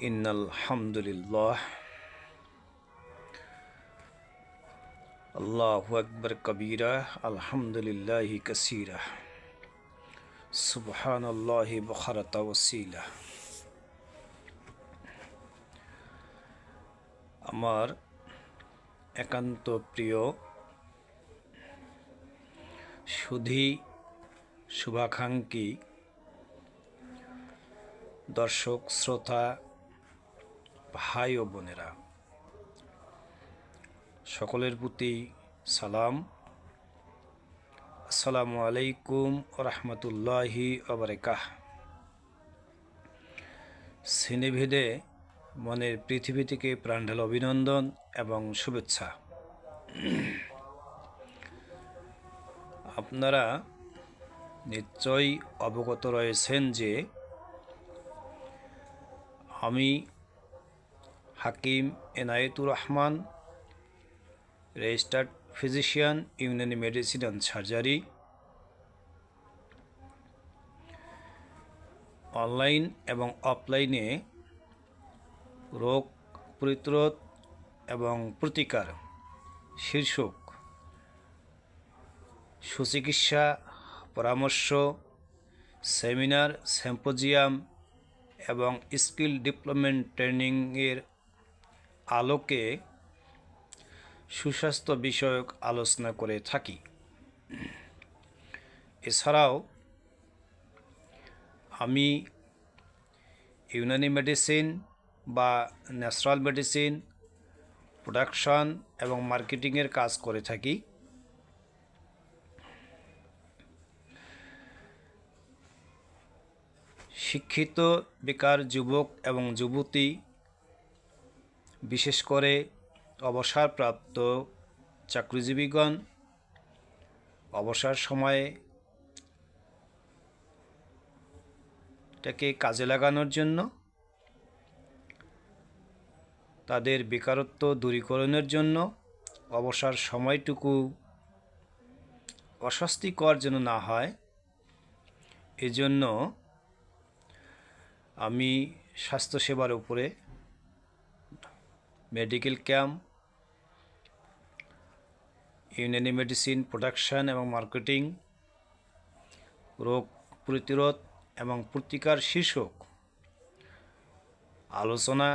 ইন্নাল হামদুলিল্লাহ আল্লাহু আকবার কবীরা আলহামদুলিল্লাহি কাসীরা সুবহানাল্লাহি বুখারাতা ওয়াসীলা। আমার একান্ত প্রিয় সুধী শুভাকাঙ্ক্ষী দর্শক শ্রোতা ভাই ও বোনেরা, সকলের প্রতি সালাম। আসসালামু আলাইকুম ওয়া রাহমাতুল্লাহি ওয়া বারাকাতুহু। সিনেভেদে মনের পৃথিবী থেকে প্রাণঢাল অভিনন্দন এবং শুভেচ্ছা। আপনারা নিশ্চয়ই অবগত রয়েছেন যে আমি Hakim Enayetur Rahman, registered physician, Unani medicine and surgery, online এবং অফলাইনে রোগ প্রতিরোধ এবং প্রতিকার শীর্ষক সুচিকিৎসা পরামর্শ, সেমিনার, সিম্পোজিয়াম এবং স্কিল ডেভেলপমেন্ট ট্রেনিংয়ের আলোকে সুস্বাস্থ্য বিষয়ক আলোচনা করে থাকি। এছাড়াও আমি ইউনানি মেডিসিন বা ন্যাচারাল মেডিসিন প্রোডাকশন এবং মার্কেটিংয়ের কাজ করে থাকি। শিক্ষিত বেকার যুবক এবং যুবতী, বিশেষ করে অবসরপ্রাপ্ত চাকরিজীবীগণ অবসর সময়ে এটাকে কাজে লাগানোর জন্য, তাদের বেকারত্ব দূরীকরণের জন্য, অবসর সময়টুকু অস্বস্তিকর যেন না হয়, এজন্য আমি স্বাস্থ্যসেবার উপরে medical camp, Unani medicine production এবং মার্কেটিং, রোগ প্রতিরোধ এবং প্রতিকার শীর্ষক আলোচনা,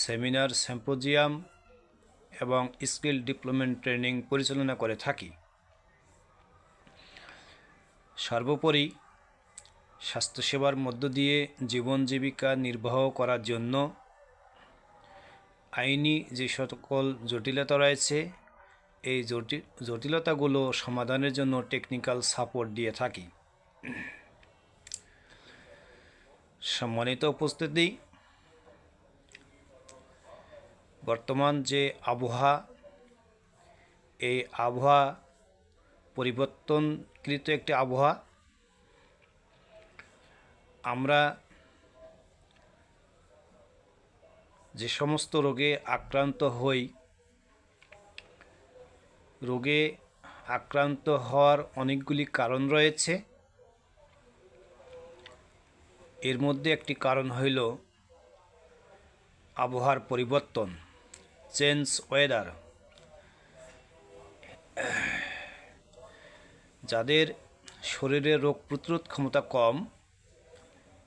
সেমিনার, সিম্পোজিয়াম এবং স্কিল ডেভেলপমেন্ট ট্রেনিং পরিচালনা করে থাকি। সর্বোপরি স্বাস্থ্যসেবার মধ্য দিয়ে জীবন জীবিকা নির্বাহ করার জন্য আইনি যে সকল জটিলতা রয়েছে, এই জটিলতাগুলো সমাধানের জন্য টেকনিক্যাল সাপোর্ট দিয়ে থাকি। সম্মানিত উপস্থিতি, বর্তমান যে আবহাওয়া, এই আবহাওয়া পরিবর্তনকৃত একটি আবহাওয়া। আমরা যে সমস্ত রোগে আক্রান্ত হই, রোগে আক্রান্ত হওয়ার অনেকগুলি কারণ রয়েছে। এর মধ্যে একটি কারণ হইল আবহাওয়ার পরিবর্তন, চেঞ্জ ওয়েদার। যাদের শরীরে রোগ প্রতিরোধ ক্ষমতা কম,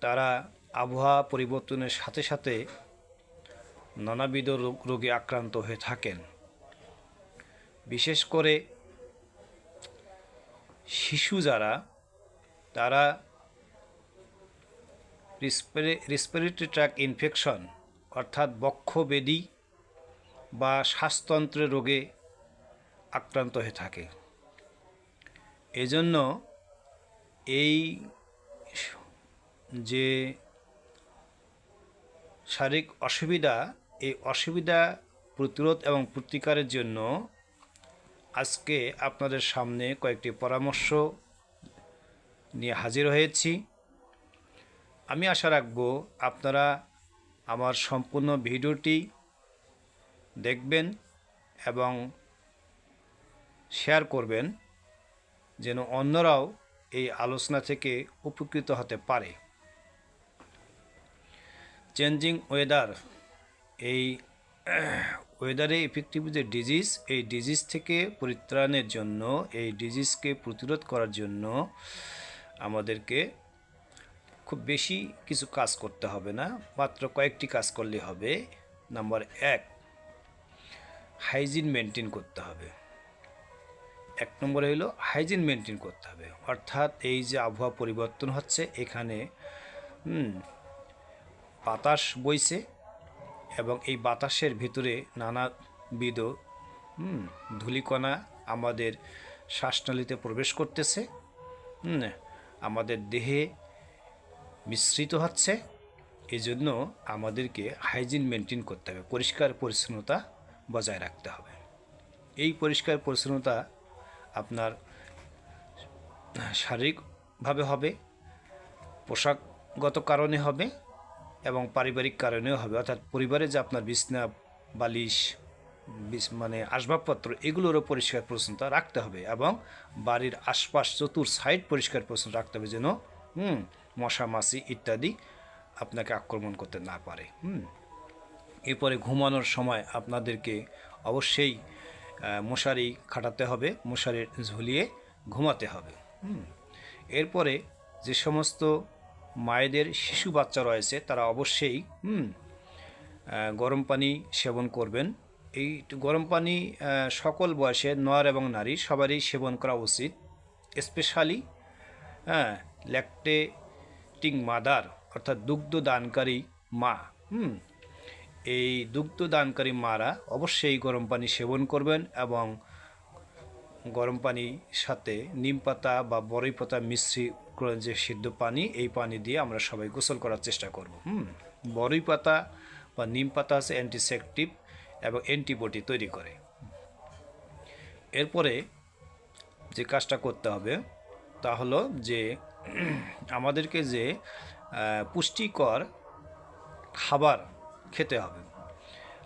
তারা আবহাওয়া পরিবর্তনের সাথে সাথে নানাবিধ রোগে আক্রান্ত হয়ে থাকেন। বিশেষ করে শিশু যারা, তারা রেসপিরেটরি ট্র্যাক্ট ইনফেকশন অর্থাৎ বক্ষব্যাধি বা শ্বাসতন্ত্রের রোগে আক্রান্ত হয়ে থাকে। এজন্য এই যে শারীরিক অসুবিধা, এই অসুবিধা প্রতিরোধ এবং প্রতিকারের জন্য আজকে আপনাদের সামনে কয়েকটি পরামর্শ নিয়ে হাজির হয়েছি। আমি আশা রাখব আপনারা আমার সম্পূর্ণ ভিডিওটি দেখবেন এবং শেয়ার করবেন, যেন অন্যরাও এই আলোচনা থেকে উপকৃত হতে পারে। চেঞ্জিং ওয়েদার, এই ওয়েদারে ইফেক্টিভ যে ডিজিজ, এই ডিজিজ থেকে পরিত্রাণের জন্য, এই ডিজিজকে প্রতিরোধ করার জন্য আমাদেরকে খুব বেশি কিছু কাজ করতে হবে না, মাত্র কয়েকটি কাজ করলে হবে। নাম্বার 1, হাইজিন মেনটেন করতে হবে। 1 নম্বরে হলো হাইজিন মেনটেন করতে হবে, অর্থাৎ এই যে আবহাওয়া পরিবর্তন হচ্ছে, এখানে বাতাস বইছে এবং এই বাতাসের ভিতরে নানাবিধ ধূলিকণা আমাদের শ্বাসনালীতে প্রবেশ করতেছে, আমাদের দেহে মিশ্রিত হচ্ছে। এই জন্য আমাদেরকে হাইজিন মেনটেন করতে হবে, পরিষ্কার পরিচ্ছন্নতা বজায় রাখতে হবে। এই পরিষ্কার পরিচ্ছন্নতা আপনার শারীরিকভাবে হবে, পোশাকগত কারণে হবে এবং পারিবারিক কারণেও হবে, অর্থাৎ পরিবারে যে আপনার বিছনা বালিশ মানে আসবাবপত্র, এগুলোরও পরিষ্কার পরিচ্ছন্নতা রাখতে হবে এবং বাড়ির আশপাশ চতুর সাইড পরিষ্কার পরিচ্ছন্ন রাখতে হবে, যেন মশা মাছি ইত্যাদি আপনাকে আক্রমণ করতে না পারে। এরপরে ঘুমানোর সময় আপনাদেরকে অবশ্যই মশারি খাটাতে হবে, মশারি ঝুলিয়ে ঘুমাতে হবে। এরপরে যে সমস্ত মায়েদের শিশু বাচ্চা রয়েছে তারা অবশ্যই গরম পানি সেবন করবেন। এই গরম পানি সকল বয়সে নর এবং নারী সবারই সেবন করা উচিত, স্পেশালি ল্যাকটেটিং মাদার, অর্থাৎ দুগ্ধদানকারী মা। এই দুগ্ধদানকারী মারা অবশ্যই গরম পানি সেবন করবেন এবং গরম পানির সাথে নিম পাতা বা বড়ই পাতা মিশ্রিত করে যে সিদ্ধ পানি, এই পানি দিয়ে আমরা সবাই গোসল করার চেষ্টা করব। বড়ই পাতা বা নিম পাতা আছে অ্যান্টিসেপটিভ এবং অ্যান্টিবডি তৈরি করে। এরপরে যে কাজটা করতে হবে তা হলো যে আমাদেরকে যে পুষ্টিকর খাবার খেতে হবে।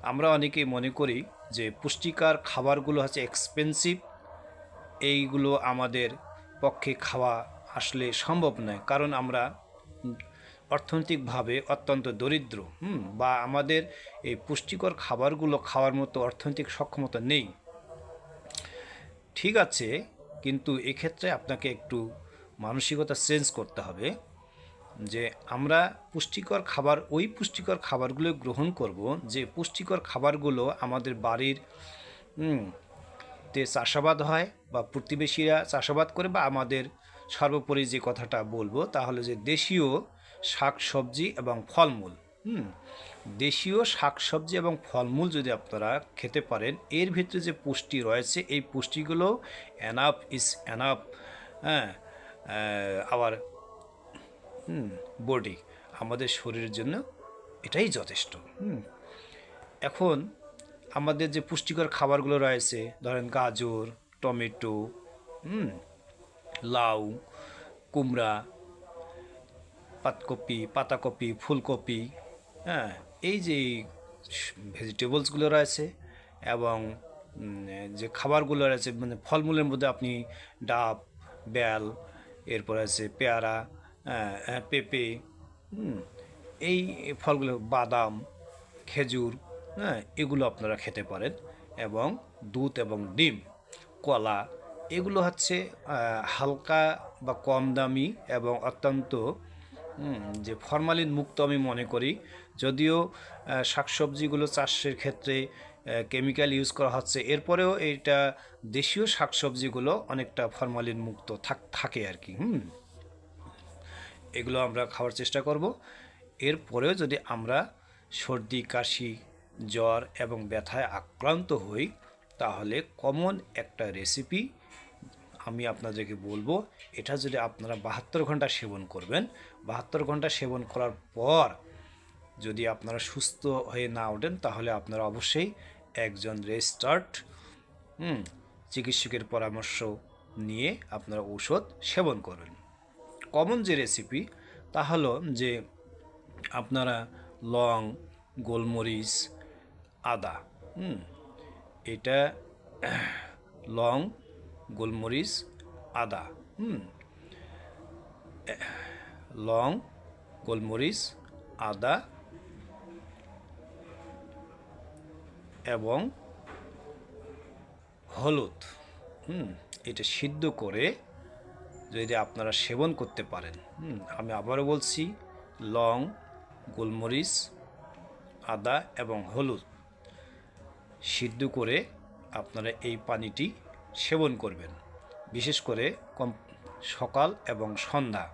আমরা অনেকেই মনে করি যে পুষ্টিকর খাবারগুলো হচ্ছে এক্সপেন্সিভ, এইগুলো আমাদের পক্ষে খাওয়া আসলে সম্ভব নয়, কারণ আমরা অর্থনৈতিকভাবে অত্যন্ত দরিদ্র, বা আমাদের এই পুষ্টিকর খাবারগুলো খাওয়ার মতো অর্থনৈতিক সক্ষমতা নেই। ঠিক আছে, কিন্তু এক্ষেত্রে আপনাকে একটু মানসিকতা চেঞ্জ করতে হবে যে আমরা পুষ্টিকর খাবার, ওই পুষ্টিকর খাবারগুলো গ্রহণ করব যে পুষ্টিকর খাবারগুলো আমাদের বাড়ির তে চাষাবাদ হয় বা প্রতিবেশীরা চাষাবাদ করে, বা আমাদের সর্বোপরি যে কথাটা বলবো তাহলে যে দেশীয় শাকসবজি এবং ফলমূল, দেশীয় শাকসবজি এবং ফলমূল যদি আপনারা খেতে পারেন, এর ভিতরে যে পুষ্টি রয়েছে এই পুষ্টিগুলো enough is enough our body, আমাদের শরীরের জন্য এটাই যথেষ্ট। এখন আমাদের যে পুষ্টিকর খাবারগুলো রয়েছে, ধরেন গাজর, টমেটো, লাউ, কুমড়া, পাতাকপি, ফুলকপি, এই যে ভেজিটেবলসগুলো রয়েছে এবং যে খাবারগুলো রয়েছে, মানে ফলমূলের মধ্যে আপনি ডাব, বেল, এরপর আছে পেয়ারা, পেঁপে, এই ফলগুলো, বাদাম, খেজুর, এগুলো আপনারা খেতে পারেন, এবং দুধ এবং ডিম, কলা, এগুলো হচ্ছে হালকা বা কম দামি এবং অত্যন্ত যে ফরমালিন মুক্ত আমি মনে করি। যদিও শাকসবজিগুলো চাষের ক্ষেত্রে কেমিক্যাল ইউজ করা হচ্ছে, এরপরেও এইটা দেশীয় শাকসবজিগুলো অনেকটা ফরমালিন মুক্ত থাকে আর কি। এগুলো আমরা খাওয়ার চেষ্টা করব। এরপরেও যদি আমরা সর্দি, কাশি, জ্বর এবং ব্যথায় আক্রান্ত হই, তাহলে কমন একটা রেসিপি আমি আপনাদেরকে বলবো, এটা যদি আপনারা 72 ঘন্টা সেবন করবেন, 72 ঘন্টা সেবন করার পর যদি আপনারা সুস্থ হয়ে না ওঠেন, তাহলে আপনারা অবশ্যই একজন রেজিস্টার্ড চিকিৎসকের পরামর্শ নিয়ে আপনারা ঔষধ সেবন করবেন। কমন যে রেসিপি তা হলো যে আপনারা লং, গোলমরিচ, আদা, এটা লং, গোলমরিচ, আদা, লং, গোলমরিচ, আদা এবং হলুদ, এটা সিদ্ধ করে যদি আপনারা সেবন করতে পারেন, আমি আবারও বলছি, লং, গোলমরিচ, আদা এবং হলুদ সিদ্ধ করে আপনারা এই পানিটি সেবন করবেন, বিশেষ করে সকাল এবং সন্ধ্যা।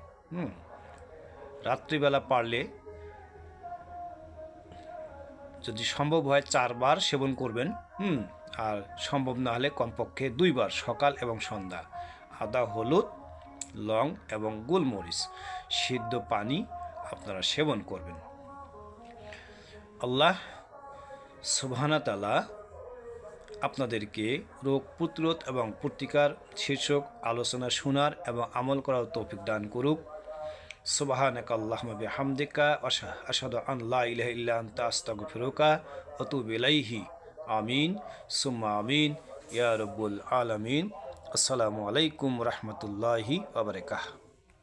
রাত্রিবেলা পারলে যদি সম্ভব হয় 4 বার সেবন করবেন, আর সম্ভব না হলে কমপক্ষে 2 বার, সকাল এবং সন্ধ্যা। আদা, হলুদ, লং এবং গোলমরিচ সিদ্ধ পানি আপনারা সেবন করবেন। আল্লাহ সুবহানাহু তাআলা আপনাদেরকে রোগ প্রতিরোধ এবং প্রতিকার শীর্ষক আলোচনা শোনার এবং আমল করার তৌফিক দান করুক। সুবহানাকা আল্লাহুম্মা বিহামদিকা আশহাদু আন লা ইলাহা ইল্লা আনতা আস্তাগফিরুকা ওয়া আতুবু ইলাইহি। আমিন সুম্মা আমিন ইয়া রাব্বুল আলামিন। আসসালামু আলাইকুম রাহমাতুল্লাহি ওয়া বারাকাতুহু।